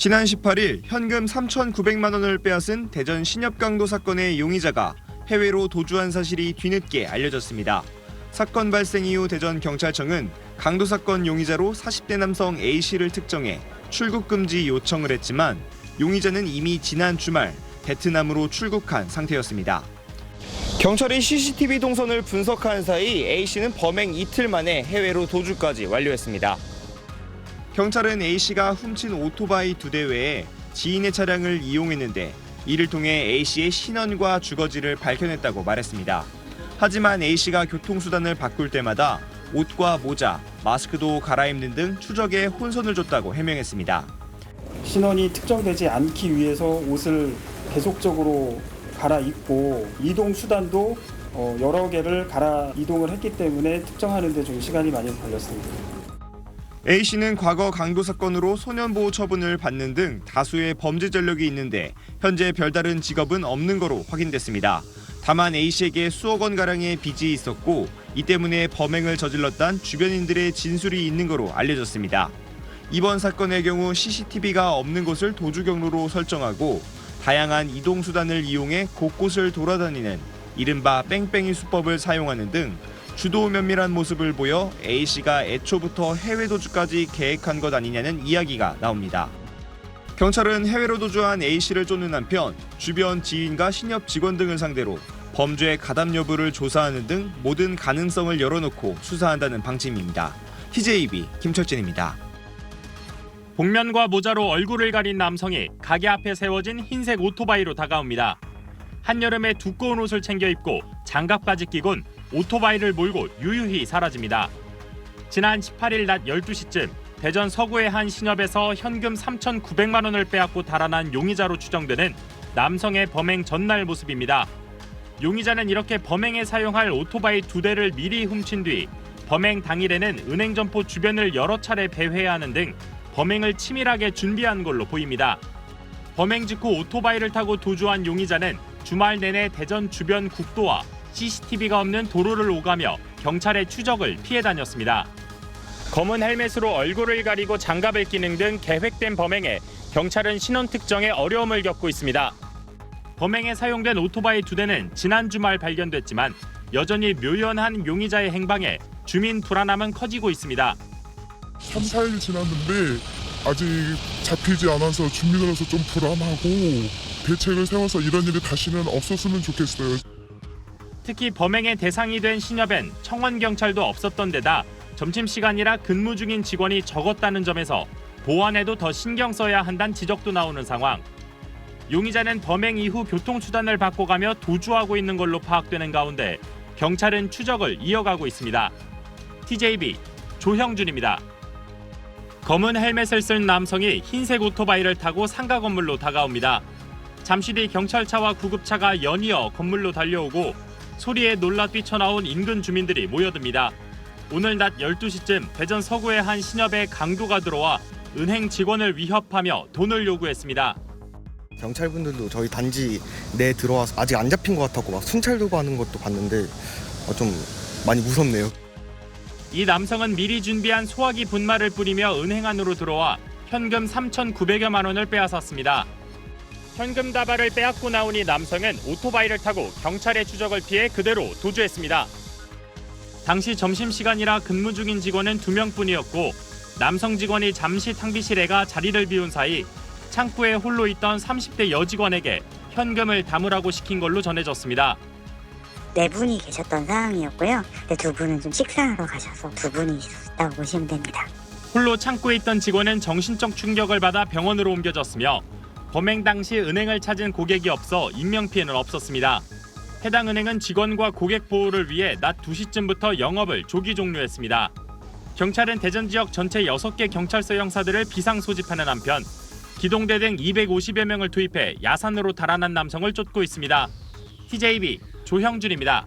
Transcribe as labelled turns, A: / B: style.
A: 지난 18일 현금 3,900만 원을 빼앗은 대전 신협강도 사건의 용의자가 해외로 도주한 사실이 뒤늦게 알려졌습니다. 사건 발생 이후 대전경찰청은 강도 사건 용의자로 40대 남성 A씨를 특정해 출국 금지 요청을 했지만 용의자는 이미 지난 주말 베트남으로 출국한 상태였습니다. 경찰이 CCTV 동선을 분석한 사이 A씨는 범행 이틀 만에 해외로 도주까지 완료했습니다. 경찰은 A씨가 훔친 오토바이 2대 외에 지인의 차량을 이용했는데 이를 통해 A씨의 신원과 주거지를 밝혀냈다고 말했습니다. 하지만 A씨가 교통수단을 바꿀 때마다 옷과 모자, 마스크도 갈아입는 등 추적에 혼선을 줬다고 해명했습니다.
B: 신원이 특정되지 않기 위해서 옷을 계속적으로 갈아입고 이동 수단도 여러 개를 갈아 이동을 했기 때문에 특정하는 데 좀 시간이 많이 걸렸습니다.
A: A씨는 과거 강도 사건으로 소년보호 처분을 받는 등 다수의 범죄 전력이 있는데 현재 별다른 직업은 없는 거로 확인됐습니다. 다만 A씨에게 수억 원가량의 빚이 있었고 이 때문에 범행을 저질렀다는 주변인들의 진술이 있는 거로 알려졌습니다. 이번 사건의 경우 CCTV가 없는 곳을 도주 경로로 설정하고 다양한 이동수단을 이용해 곳곳을 돌아다니는 이른바 뺑뺑이 수법을 사용하는 등 주도 면밀한 모습을 보여 A씨가 애초부터 해외 도주까지 계획한 것 아니냐는 이야기가 나옵니다. 경찰은 해외로 도주한 A씨를 쫓는 한편 주변 지인과 신협 직원 등을 상대로 범죄 가담 여부를 조사하는 등 모든 가능성을 열어놓고 수사한다는 방침입니다. TJB 김철진입니다.
C: 복면과 모자로 얼굴을 가린 남성이 가게 앞에 세워진 흰색 오토바이로 다가옵니다. 한여름에 두꺼운 옷을 챙겨 입고 장갑까지 끼곤 오토바이를 몰고 유유히 사라집니다. 지난 18일 낮 12시쯤 대전 서구의 한 신협에서 현금 3,900만 원을 빼앗고 달아난 용의자로 추정되는 남성의 범행 전날 모습입니다. 용의자는 이렇게 범행에 사용할 오토바이 2대를 미리 훔친 뒤 범행 당일에는 은행 점포 주변을 여러 차례 배회하는 등 범행을 치밀하게 준비한 걸로 보입니다. 범행 직후 오토바이를 타고 도주한 용의자는 주말 내내 대전 주변 국도와 CCTV가 없는 도로를 오가며 경찰의 추적을 피해 다녔습니다. 검은 헬멧으로 얼굴을 가리고 장갑을 끼는 등 계획된 범행에 경찰은 신원 특정에 어려움을 겪고 있습니다. 범행에 사용된 오토바이 2대는 지난 주말 발견됐지만 여전히 묘연한 용의자의 행방에 주민 불안함은 커지고 있습니다.
D: 3, 4일 지났는데 아직 잡히지 않아서 주민으로서 좀 불안하고 대책을 세워서 이런 일이 다시는 없었으면 좋겠어요.
C: 특히 범행의 대상이 된 신협엔 청원경찰도 없었던 데다 점심시간이라 근무 중인 직원이 적었다는 점에서 보안에도 더 신경 써야 한다는 지적도 나오는 상황. 용의자는 범행 이후 교통수단을 바꿔가며 도주하고 있는 걸로 파악되는 가운데 경찰은 추적을 이어가고 있습니다. TJB 조형준입니다. 검은 헬멧을 쓴 남성이 흰색 오토바이를 타고 상가 건물로 다가옵니다. 잠시 뒤 경찰차와 구급차가 연이어 건물로 달려오고 소리에 놀라 뛰쳐나온 인근 주민들이 모여듭니다. 오늘 낮 12시쯤 대전 서구의 한 신협에 강도가 들어와 은행 직원을 위협하며 돈을 요구했습니다.
E: 경찰분들도 저희 단지 내 들어와서 아직 안 잡힌 것 같았고 막 순찰 도구 하는 것도 봤는데 좀 많이 무섭네요.
C: 이 남성은 미리 준비한 소화기 분말을 뿌리며 은행 안으로 들어와 현금 3,900여만 원을 빼앗았습니다. 현금 다발을 빼앗고 나온 이 남성은 오토바이를 타고 경찰의 추적을 피해 그대로 도주했습니다. 당시 점심시간이라 근무 중인 직원은 2명뿐이었고 남성 직원이 잠시 탕비실에 가 자리를 비운 사이 창구에 홀로 있던 30대 여직원에게 현금을 담으라고 시킨 걸로 전해졌습니다.
F: 4분이 계셨던 상황이었고요. 근데 2분은 좀 식사하러 가셔서 2분이 있었다고 보시면 됩니다.
C: 홀로 창구에 있던 직원은 정신적 충격을 받아 병원으로 옮겨졌으며 범행 당시 은행을 찾은 고객이 없어 인명피해는 없었습니다. 해당 은행은 직원과 고객 보호를 위해 낮 2시쯤부터 영업을 조기 종료했습니다. 경찰은 대전 지역 전체 6개 경찰서 형사들을 비상 소집하는 한편 기동대 등 250여 명을 투입해 야산으로 달아난 남성을 쫓고 있습니다. TJB 조형준입니다.